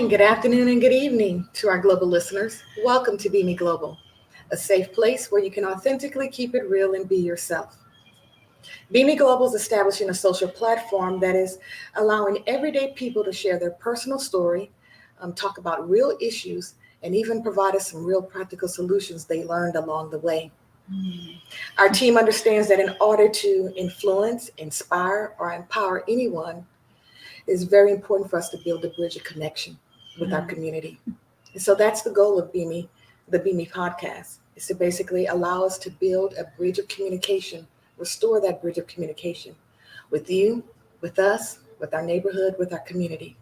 morning, good afternoon, and good evening to our global listeners. Welcome to Be Me Global, a safe place where you can authentically keep it real and be yourself. Be Me Global is establishing a social platform that is allowing everyday people to share their personal story, talk about real issues, and even provide us some real practical solutions they learned along the way. Our team understands that in order to influence, inspire, or empower anyone, it's very important for us to build a bridge of connection with our community. And so that's the goal of BME, the BME podcast, is to basically allow us to build a bridge of communication, restore that bridge of communication with you, with us, with our neighborhood, with our community.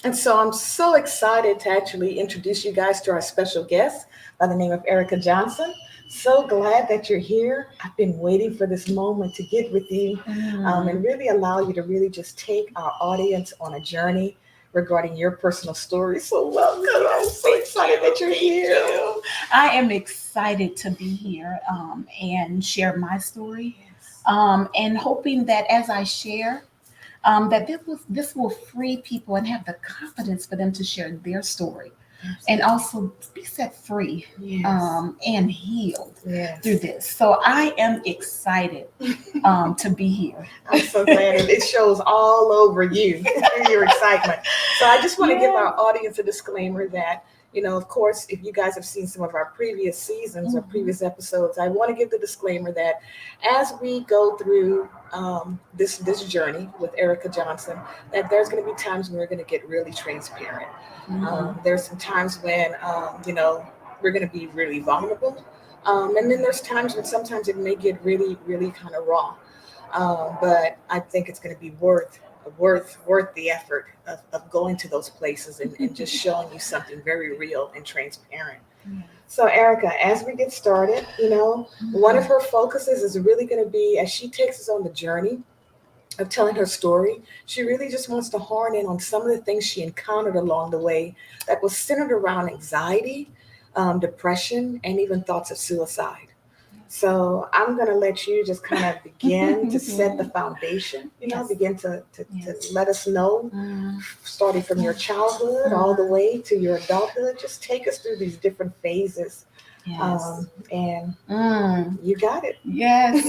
And so I'm so excited to actually introduce you guys to our special guest by the name of Ericka Johnson. So glad that you're here. I've been waiting for this moment to get with you and really allow you to really just take our audience on a journey regarding your personal story. So welcome. I'm so excited that you're here. I am excited to be here and share my story, and hoping that as I share, that this will free people and have the confidence for them to share their story, and also be set free and healed through this. So I am excited to be here. I'm so glad it shows all over you, your excitement. So I just want to give our audience a disclaimer that, of course, if you guys have seen some of our previous seasons or previous episodes, I want to give the disclaimer that as we go through this journey with Ericka Johnson, that there's going to be times when we're going to get really transparent. There's some times when, we're going to be really vulnerable. And then there's times when sometimes it may get really, really kind of raw. But I think it's going to be worth the effort of going to those places and just showing you something very real and transparent. So Ericka, as we get started, one of her focuses is really going to be, as she takes us on the journey of telling her story, she really just wants to horn in on some of the things she encountered along the way that was centered around anxiety, depression, and even thoughts of suicide. So I'm going to let you just kind of begin to set the foundation, begin to let us know, starting from your childhood all the way to your adulthood. Just take us through these different phases. And you got it. Yes.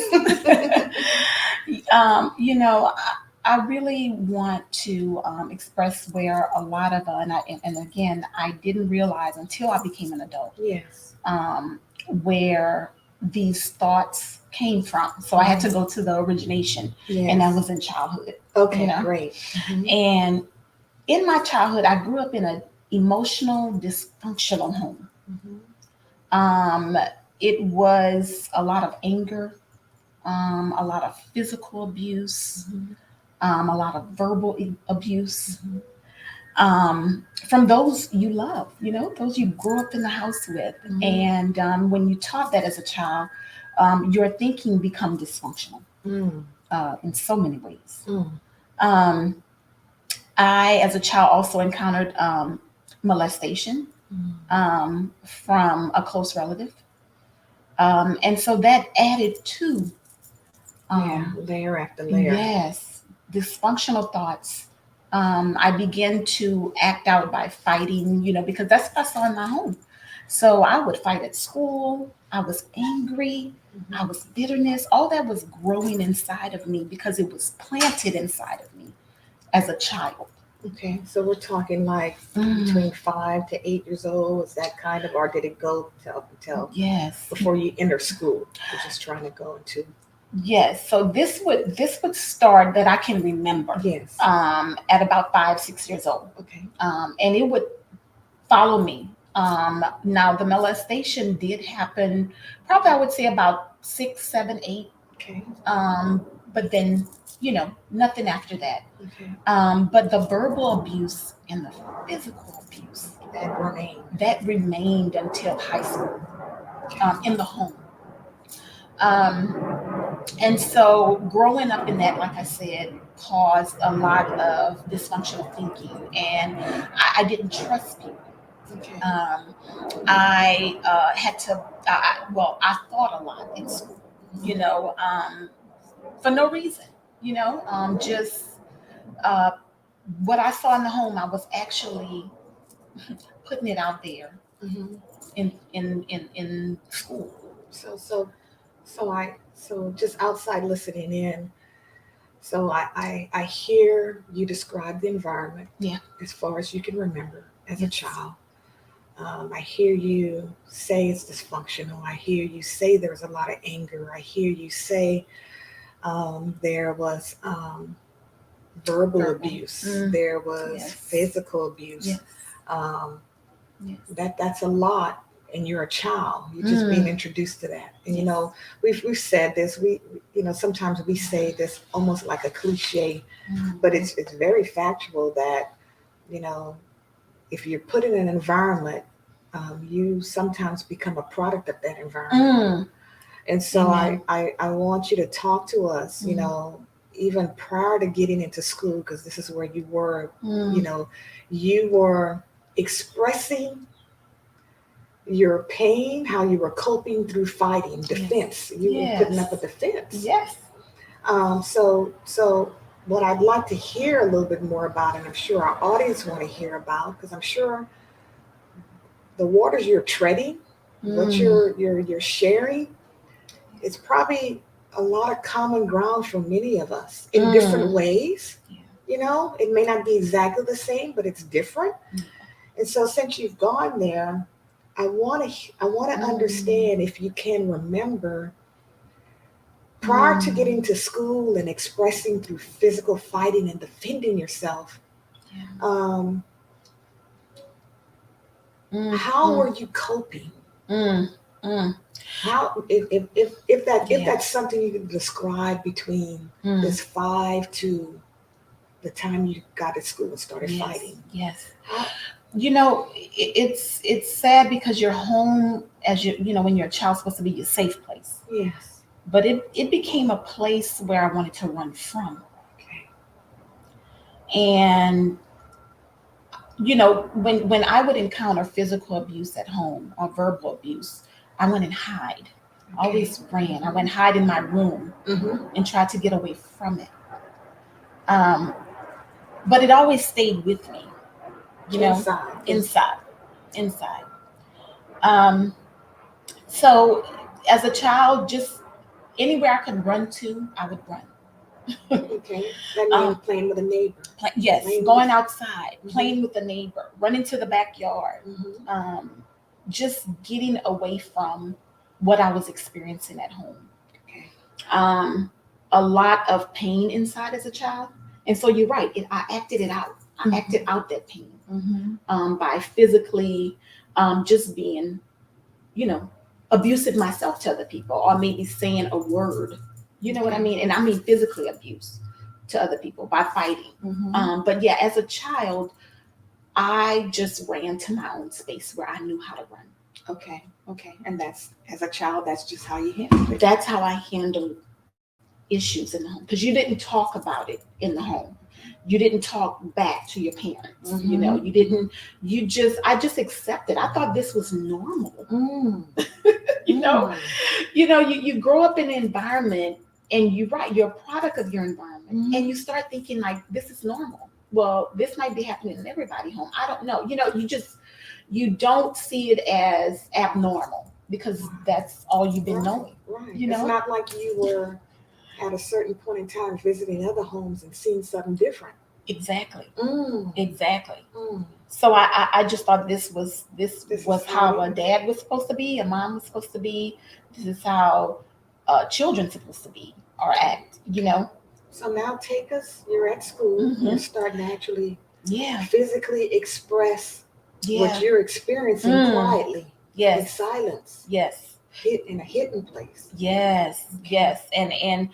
I really want to express where a lot of, and again, I didn't realize until I became an adult. Yes. Where these thoughts came from. So I had to go to the origination, and that was in childhood. Okay, great. And in my childhood, I grew up in an emotional, dysfunctional home. It was a lot of anger, a lot of physical abuse, a lot of verbal abuse. From those you love, those you grew up in the house with. And when you taught that as a child, your thinking become dysfunctional in so many ways. I, as a child, also encountered molestation from a close relative. And so that added to layer after layer. Yes, dysfunctional thoughts. I began to act out by fighting, because that's what I saw in my home. So I would fight at school. I was angry. I was bitterness. All that was growing inside of me because it was planted inside of me as a child. Okay, so we're talking like between 5 to 8 years old. Is that kind of, or did it go up until before you enter school? You're just trying to go into. Yes, so this would start that I can remember. Yes. At about 5, 6 years old. Okay. And it would follow me. Now the molestation did happen, probably I would say about 6, 7, 8. Okay. But then nothing after that. Okay. But the verbal abuse and the physical abuse that remained until high school, in the home. And so growing up in that, like I said, caused a lot of dysfunctional thinking, and I didn't trust people. Okay. I had to, I thought a lot in school, for no reason, just what I saw in the home, I was actually putting it out there Mm-hmm. in school. So just outside listening in. So I hear you describe the environment. Yeah. As far as you can remember as a Yes. child. I hear you say it's dysfunctional. I hear you say there was a lot of anger. I hear you say there was verbal abuse. There was Yes. physical abuse. Yes. Um, Yes. that's a lot, and you're a child. You're just being introduced to that. And Yes. you know, we've said this. We sometimes we say this almost like a cliche, but it's very factual that you know if you're put in an environment, you sometimes become a product of that environment. And so I want you to talk to us, you know, even prior to getting into school, because this is where you were, you know, you were expressing your pain, how you were coping through fighting, defense. You were putting up a defense. Yes. So what I'd like to hear a little bit more about, and I'm sure our audience want to hear about, because I'm sure the waters you're treading, what you're sharing, it's probably a lot of common ground for many of us in different ways. Yeah. You know, it may not be exactly the same, but it's different. And so since you've gone there, I want to understand if you can remember prior to getting to school and expressing through physical fighting and defending yourself. How were you coping? How if that's something you can describe between this 5 to the time you got to school and started fighting. Yes. You know, it's sad because your home, as you know, when you're a child, supposed to be your safe place. Yes. But it became a place where I wanted to run from. Okay. And you know, when I would encounter physical abuse at home or verbal abuse, I went and hide. I always ran. I went hide in my room and tried to get away from it. But it always stayed with me, you know, inside. So as a child, just anywhere I could run to, I would run. Okay, that means playing with a neighbor. Yes, going outside, playing with a neighbor, running to the backyard, just getting away from what I was experiencing at home. Okay. A lot of pain inside as a child, and so you're right. I acted it out. I acted out that pain by physically just being, you know, abusive myself to other people, or maybe saying a word. You know what I mean? And I mean physically abuse to other people by fighting. But yeah, as a child, I just ran to my own space where I knew how to run. Okay. And that's, as a child, that's just how you handled it. That's how I handled issues in the home, because you didn't talk about it in the home. You didn't talk back to your parents. You know, I just accepted. I thought this was normal. you know, you grow up in an environment, and you're a product of your environment, and you start thinking like, this is normal. Well, this might be happening in everybody's home. I don't know. You know, you don't see it as abnormal because that's all you've been knowing. Right. You know, it's not like you were at a certain point in time visiting other homes and seeing something different. Exactly. Exactly. So I just thought this was how a dad was supposed to be, a mom was supposed to be. This is how children supposed to be or act. You know. So now take us. You're at school. You're starting to actually physically express what you're experiencing quietly. Yes. In silence. Yes. In a hidden place. Yes. And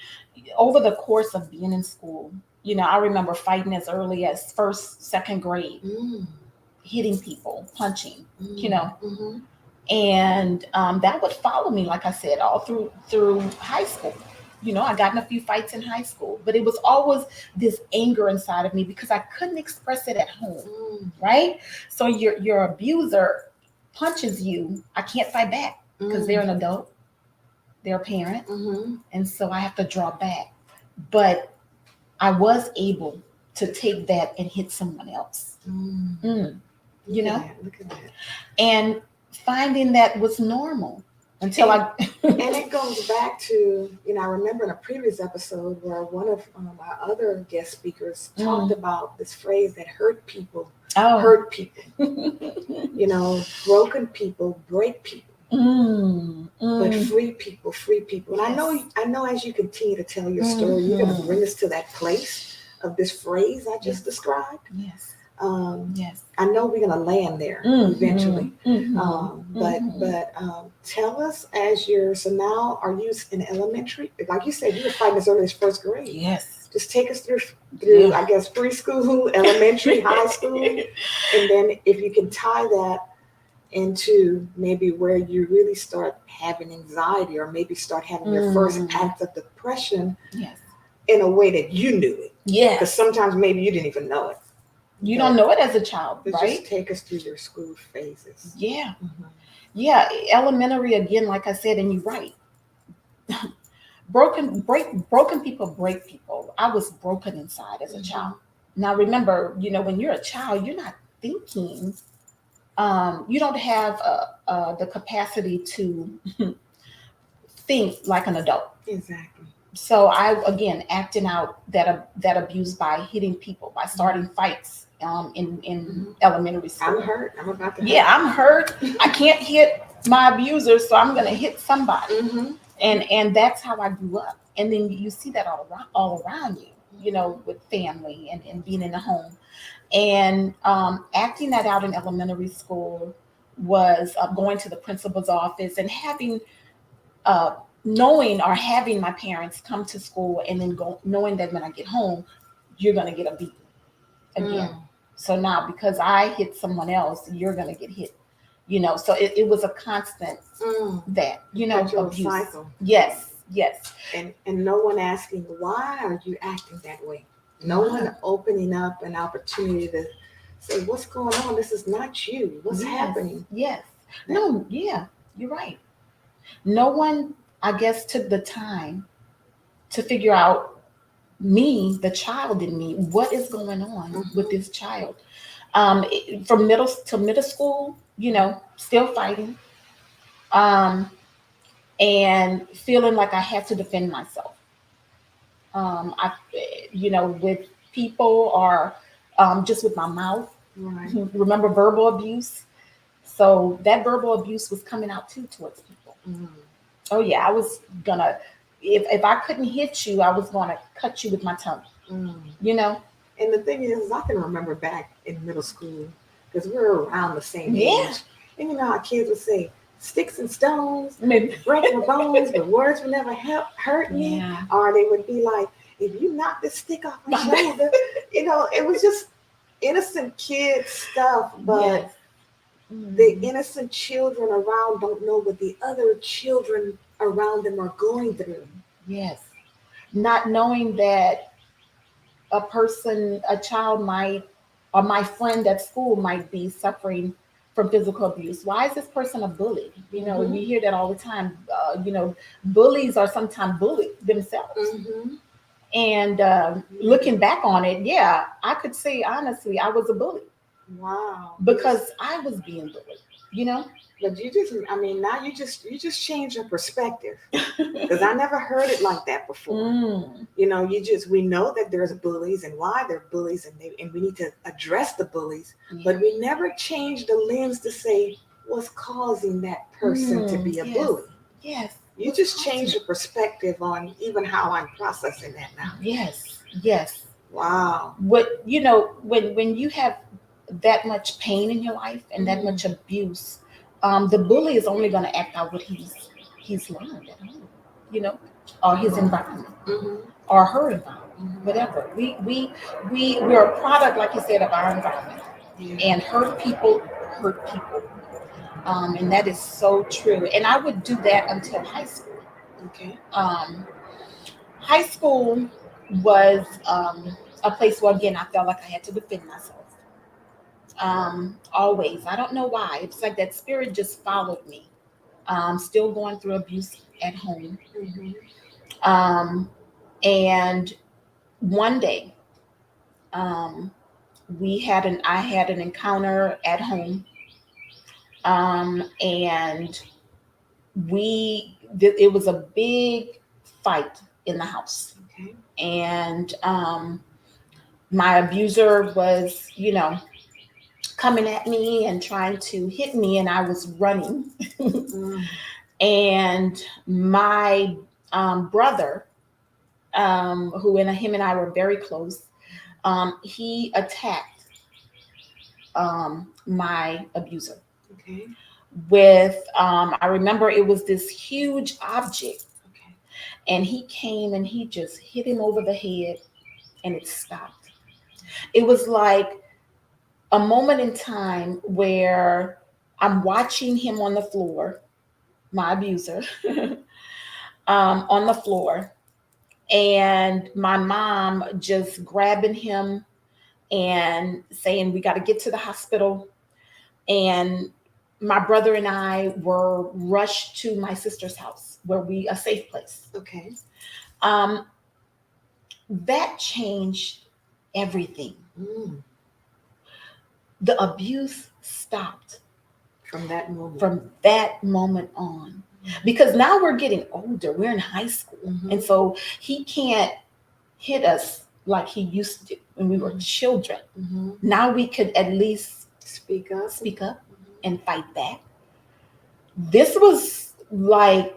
over the course of being in school, you know, I remember fighting as early as first, second grade, hitting people, punching, you know, and that would follow me, like I said, all through high school. You know, I got in a few fights in high school, but it was always this anger inside of me because I couldn't express it at home, right? So your abuser punches you, I can't fight back because they're an adult, they're a parent, and so I have to draw back. But I was able to take that and hit someone else. you know, Look at that. and finding that was normal until And it goes back to, I remember in a previous episode where one of our other guest speakers talked about this phrase that hurt people, hurt people. Broken people break people. But free people, free people. And Yes. I know as you continue to tell your story, you're going to bring us to that place of this phrase I just described. Yes. Yes. I know we're going to land there eventually. But tell us so now are you in elementary? Like you said, you were fighting as early as first grade. Yes. Just take us through I guess, preschool, elementary, high school. And then if you can tie that into maybe where you really start having anxiety or maybe start having your first act of depression in a way that you knew it. Yeah. Because sometimes maybe you didn't even know it. You don't know it as a child, right? Just take us through your school phases. Yeah. Yeah. Elementary, again, like I said, and you're right. Broken people break people. I was broken inside as a child. Now remember, when you're a child, you're not thinking. You don't have the capacity to think like an adult. Exactly. So I, again, acting out that abuse by hitting people, by starting fights in elementary school. I'm hurt. I'm about to hurt. Yeah, I'm hurt. I can't hit my abuser, so I'm going to hit somebody. And that's how I grew up. And then you see that all around you, with family and being in the home. And acting that out in elementary school was going to the principal's office and having knowing or having my parents come to school and then knowing that when I get home, you're going to get a beating again. So now because I hit someone else, you're going to get hit. So it was a constant that, abuse. Cycle. Yes. And no one asking, why are you acting that way? No one opening up an opportunity to say, what's going on? This is not you. What's happening? Yes. No, yeah, you're right. No one, I guess, took the time to figure out me, the child in me, what is going on with this child. From middle school, still fighting, and feeling like I had to defend myself. With people or just with my mouth. Right. Remember verbal abuse? So that verbal abuse was coming out too towards people. Oh yeah, I was gonna, if I couldn't hit you, I was gonna cut you with my tongue. And the thing is, I can remember back in middle school because we were around the same age. And you know how kids would say, sticks and stones, break my bones, but words would never hurt me. Yeah. Or they would be like, if you knock this stick off my shoulder, it was just innocent kid stuff, but the innocent children around don't know what the other children around them are going through. Yes. Not knowing that a child might, or my friend at school might be suffering from physical abuse. Why is this person a bully? You hear that all the time. Bullies are sometimes bullied themselves. And looking back on it, yeah, I could say honestly, I was a bully. Wow. Because I was being bullied, But now you just changed your perspective. Because I never heard it like that before. We know that there's bullies and why they're bullies and we need to address the bullies, but we never change the lens to say what's causing that person to be a bully. Yes. You just change your perspective on even how I'm processing that now. Yes. Wow. When you have that much pain in your life and that much abuse, the bully is only going to act out what he's learned at home, or his environment, or her environment, whatever. We're a product, like you said, of our environment, and hurt people. And that is so true. And I would do that until high school. Okay. High school was a place where, again, I felt like I had to defend myself. Always. I don't know why. It's like that spirit just followed me. Still going through abuse at home. And one day, I had an encounter at home, and it was a big fight in the house, Okay. and my abuser was, coming at me and trying to hit me, and I was running. Mm. And my brother, him and I were very close, he attacked my abuser Okay. with, I remember it was this huge object, Okay. and he came and he just hit him over the head, and it stopped. It was like a moment in time where I'm watching him on the floor, my abuser, on the floor, and my mom just grabbing him and saying, "We got to get to the hospital." And my brother and I were rushed to my sister's house, a safe place. Okay. Um, that changed everything. Mm. The abuse stopped From that moment. from that moment on. Because now we're getting older, we're in high school. Mhm. And so he can't hit us like he used to when we were children. Mhm. Now we could at least Speak up. speak up and fight back. This was like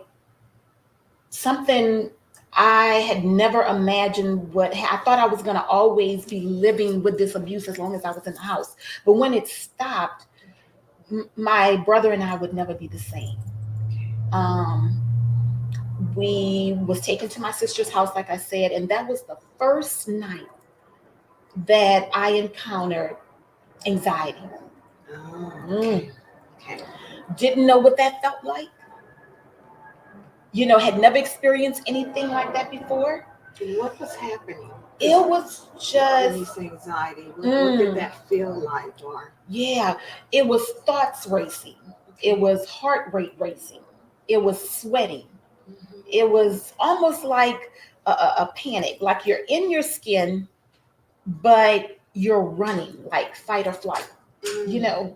something I had never imagined I thought I was going to always be living with this abuse as long as I was in the house. But when it stopped, my brother and I would never be the same. We was taken to my sister's house, like I said, and that was the first night that I encountered anxiety. Oh, okay. Okay. Didn't know what that felt like. Had never experienced anything like that before. What was happening? It was When you just, say anxiety, what did that feel like? Or yeah, it was thoughts racing. It was heart rate racing. It was sweating. Mhm. It was almost like a panic, like you're in your skin, but you're running, like fight or flight,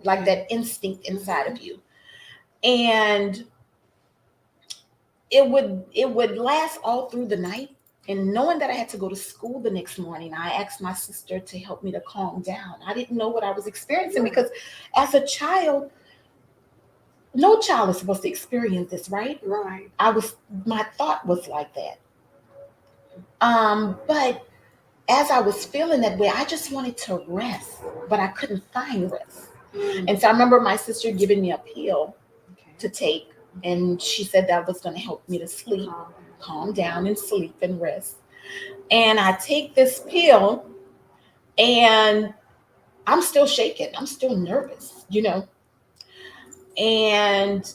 like that instinct inside of you. And it would last all through the night. And knowing that I had to go to school the next morning, I asked my sister to help me to calm down. I didn't know what I was experiencing because as a child, no child is supposed to experience this, right? Right. My thought was like that. But as I was feeling that way, I just wanted to rest, but I couldn't find rest. And so I remember my sister giving me a pill to take, and she said that was going to help me to sleep, calm down and sleep and rest. And I take this pill, and I'm still shaking. I'm still nervous, And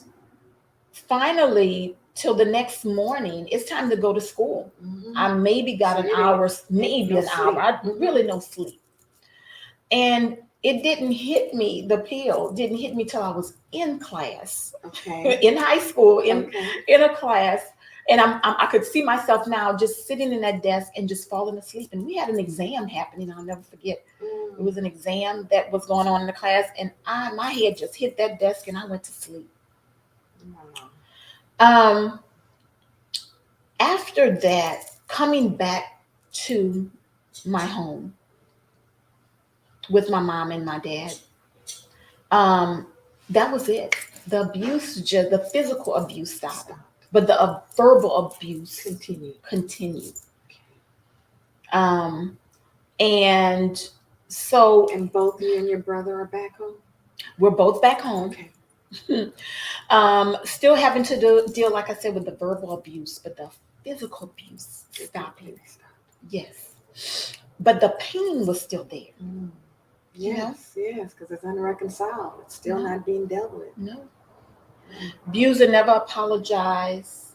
finally, till the next morning, it's time to go to school. I maybe got an hour, maybe an hour. I really no sleep. And it didn't hit me, the pill didn't hit me till I was in class, in high school, in a class. And I could see myself now just sitting in that desk and just falling asleep. And we had an exam happening. I'll never forget. It was an exam that was going on in the class. And my head just hit that desk and I went to sleep. After that, coming back to my home with my mom and my dad, that was it. The abuse, the physical abuse stopped, but the verbal abuse continued. And so, and both you and your brother are back home. We're both back home. Okay. Still having to deal, like I said, with the verbal abuse, but the physical abuse stopped. Yes, but the pain was still there. Yes, because it's unreconciled. It's still not being dealt with. No. Abuser never apologized.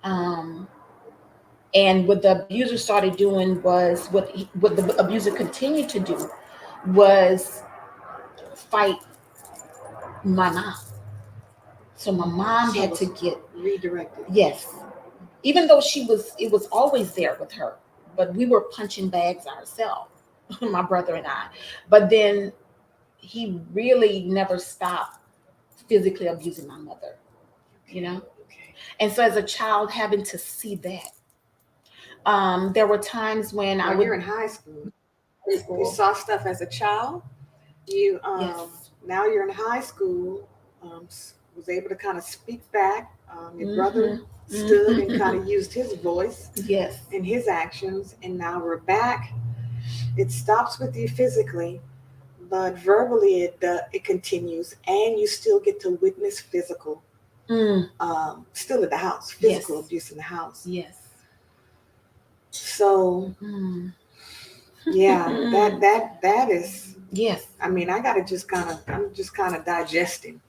And what the abuser started doing was what the abuser continued to do was fight my mom. So my mom had to get redirected. Yes. Even though it was always there with her, but we were punching bags ourselves. my brother and I. But then he really never stopped physically abusing my mother, you know? Okay. And so as a child, having to see that, there were times when I Now would you're in high school. You school. saw stuff as a child. You Yes. now you're in high school. Was able to kind of speak back. Your brother Mm-hmm. stood and kind Mm-hmm. of used his voice Yes. and his actions, and now we're back. It stops with you physically, but verbally it continues, and you still get to witness physical, Mm. still in the house, Yes. physical abuse in the house. Yes. So Mm. yeah, that is. Yes. I mean, I'm just kind of digesting.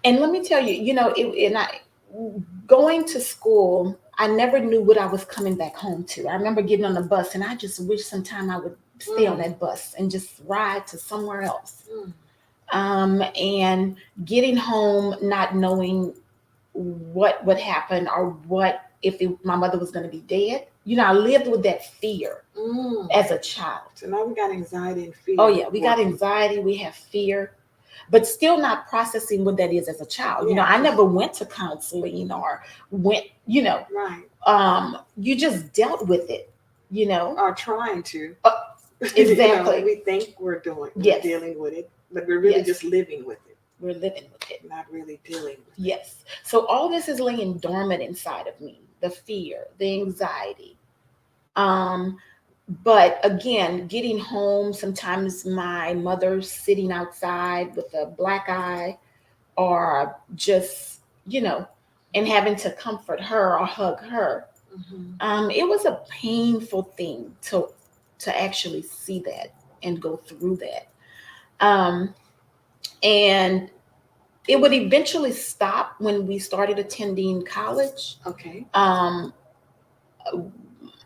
And let me tell you, and I going to school, I never knew what I was coming back home to. I remember getting on the bus, and I just wish sometime I would stay on that bus and just ride to somewhere else. Mm. And getting home, not knowing what would happen or what if my mother was going to be dead. I lived with that fear Mm. as a child. So now we got anxiety and fear. Oh yeah, we got working. anxiety, we have fear, but still not processing what that is as a child. Yeah, I never went to counseling or went, right. you just dealt with it, Are trying to. Uh, You know, exactly. we think we're Yes. dealing with it, but we're really Yes. just living with it. We're living with it. Not really dealing with it. Yes. So all this is laying dormant inside of me, the fear, the anxiety. Um, but again, getting home, sometimes my mother sitting outside with a black eye, or just, and having to comfort her or hug her. Mm-hmm. It was a painful thing to actually see that and go through that. And it would eventually stop when we started attending college. Okay.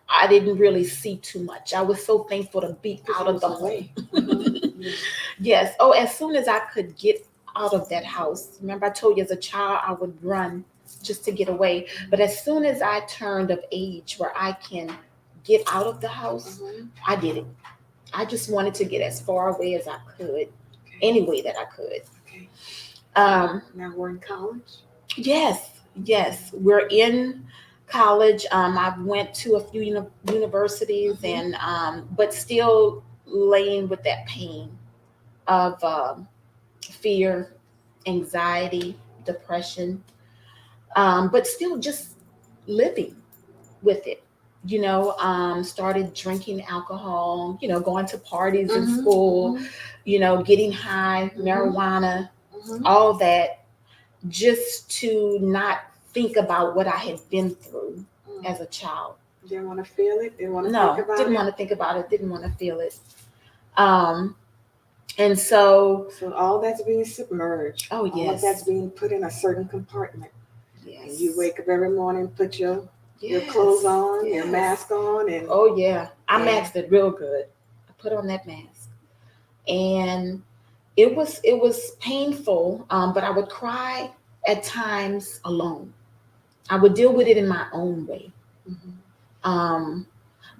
I didn't really see too much. I was so thankful to be out of the home. Mm-hmm. Yes. Oh, as soon as I could get out of that house. Remember, I told you as a child, I would run just to get away. But as soon as I turned of age where I can get out of the house, Mm-hmm. I did it. I just wanted to get as far away as I could, Okay. any way that I could. Okay. Now we're in college. Yes, yes, we're in college. I went to a few universities, Mhm. and but still laying with that pain of fear, anxiety, depression, but still just living with it. Started drinking alcohol, going to parties in Mhm. school, getting high, Mhm. marijuana, Mhm. all that, just to not think about what I had been through Mm. as a child. Didn't want to feel it. Didn't want to No, think about didn't it. want to think about it, didn't want to feel it. Um, and so, So all that's being submerged. oh All of yes, that's being put in a certain compartment. And yes, you wake up every morning, put your yes, clothes on, your yes. mask on, and Oh yeah, I Yeah. maxed it real good. I put on that mask, and it was painful. But I would cry at times alone. I would deal with it in my own way. Mhm. Um,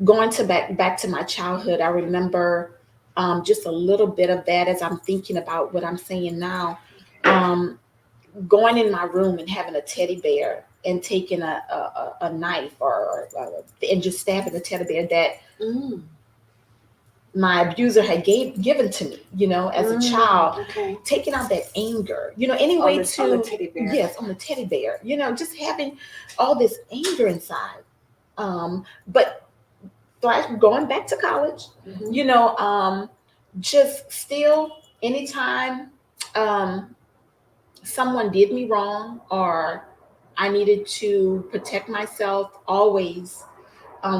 Going to back to my childhood, I remember just a little bit of that as I'm thinking about what I'm saying now. Um, Going in my room and having a teddy bear and taking a knife and just stabbing the teddy bear that Mm. my abuser had given to me, as a child, Okay. taking out that anger, any way On the to, teddy bear. yes, on the teddy bear, just having all this anger inside. But going back to college, Mhm. just still anytime um, someone did me wrong or I needed to protect myself, always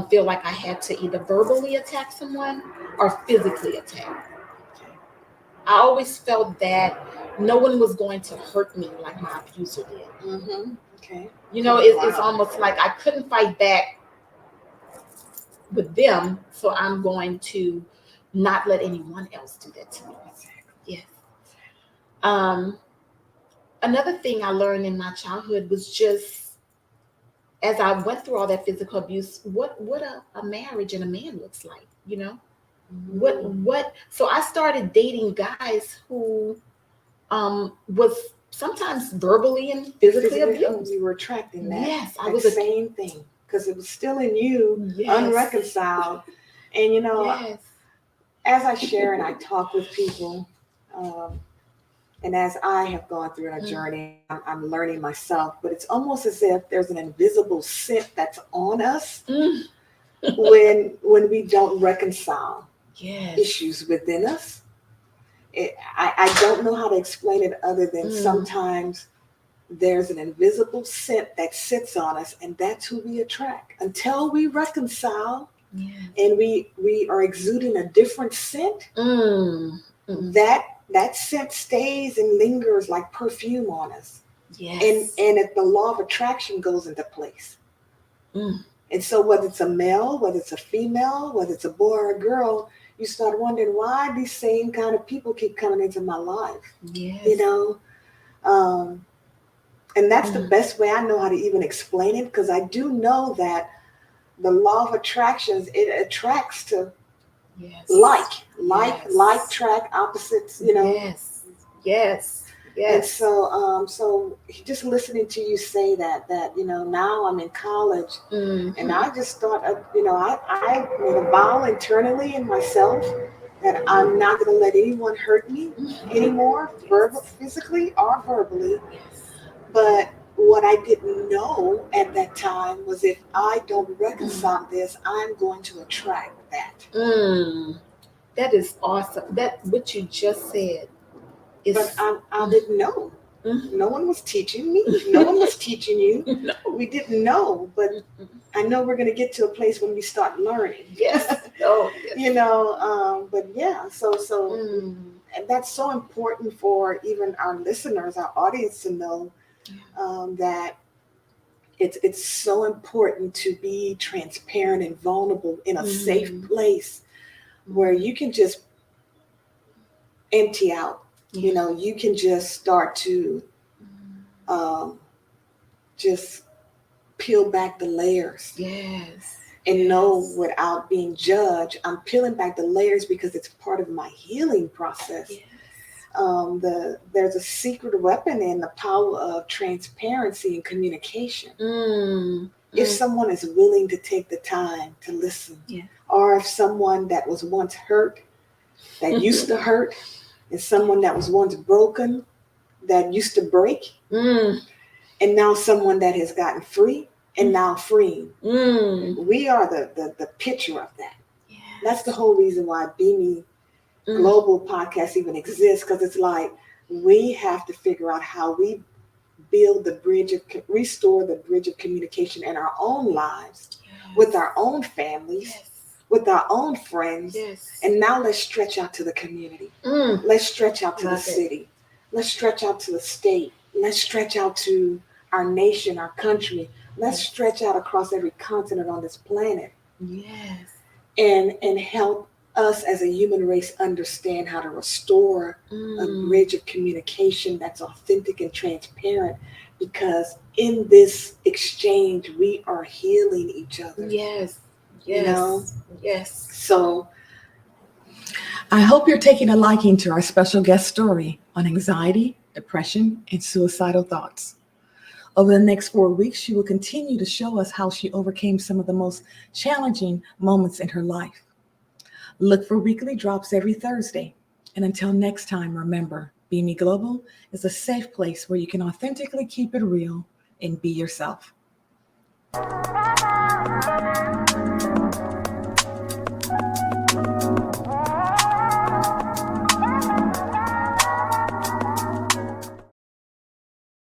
feel like I had to either verbally attack someone or physically attack. I always felt that no one was going to hurt me like my abuser did. Mm-hmm. Okay. It's Wow. almost like I couldn't fight back with them, so I'm going to not let anyone else do that to me. Yes. Um, Another thing I learned in my childhood was just as I went through all that physical abuse, what a marriage and a man looks like, What so I started dating guys who was sometimes verbally and physically abused. You were attracting that. Yes, I that was a same thing because it was still in you, yes. unreconciled. And Yes. as I share and I talk with people, and as I have gone through a journey, I'm learning myself. But it's almost as if there's an invisible scent that's on us when we don't reconcile Yes. issues within us. I don't know how to explain it other than sometimes there's an invisible scent that sits on us, and that's who we attract. Until we reconcile and we are exuding a different scent, that scent stays and lingers like perfume on us. Yes. And if the law of attraction goes into place. And so whether it's a male, whether it's a female, whether it's a boy or a girl, you start wondering why these same kind of people keep coming into my life. Yes. And that's the best way I know how to even explain it, because I do know that the law of attractions, it attracts to like track opposites, Yes. And so just listening to you say that now I'm in college, and I just thought I made a vow internally in myself that I'm not going to let anyone hurt me anymore, physically or verbally. But what I didn't know at that time was if I don't reconcile this, I'm going to attract that. That is awesome. That what you just said is. But I didn't know. No one was teaching me. No one was teaching you. No. We didn't know, but I know we're going to get to a place when we start learning. Yes. Oh, yes. But yeah, so and that's so important for even our listeners, our audience to know that it's so important to be transparent and vulnerable in a safe place where you can just empty out. You can just start to just peel back the layers. Yes. And know without being judged, I'm peeling back the layers because it's part of my healing process. Yes. There's a secret weapon in the power of transparency and communication. If someone is willing to take the time to listen, or if someone that was once hurt, that used to hurt, and someone that was once broken, that used to break, and now someone that has gotten free and now freeing. We are the picture of that. Yes. That's the whole reason why Be Global podcast even exists, because it's like we have to figure out how we build the bridge restore the bridge of communication in our own lives, with our own families, with our own friends, and now let's stretch out to the community. Let's stretch out to the city. Let's stretch out to the state. Let's stretch out to our nation, our country. Let's stretch out across every continent on this planet. Yes. And help us as a human race understand how to restore a bridge of communication that's authentic and transparent, because in this exchange we are healing each other. Yes. Yes. So I hope you're taking a liking to our special guest story on anxiety, depression, and suicidal thoughts. Over the next 4 weeks, she will continue to show us how she overcame some of the most challenging moments in her life. Look for weekly drops every Thursday. And until next time, remember, Be Me Global is a safe place where you can authentically keep it real and be yourself.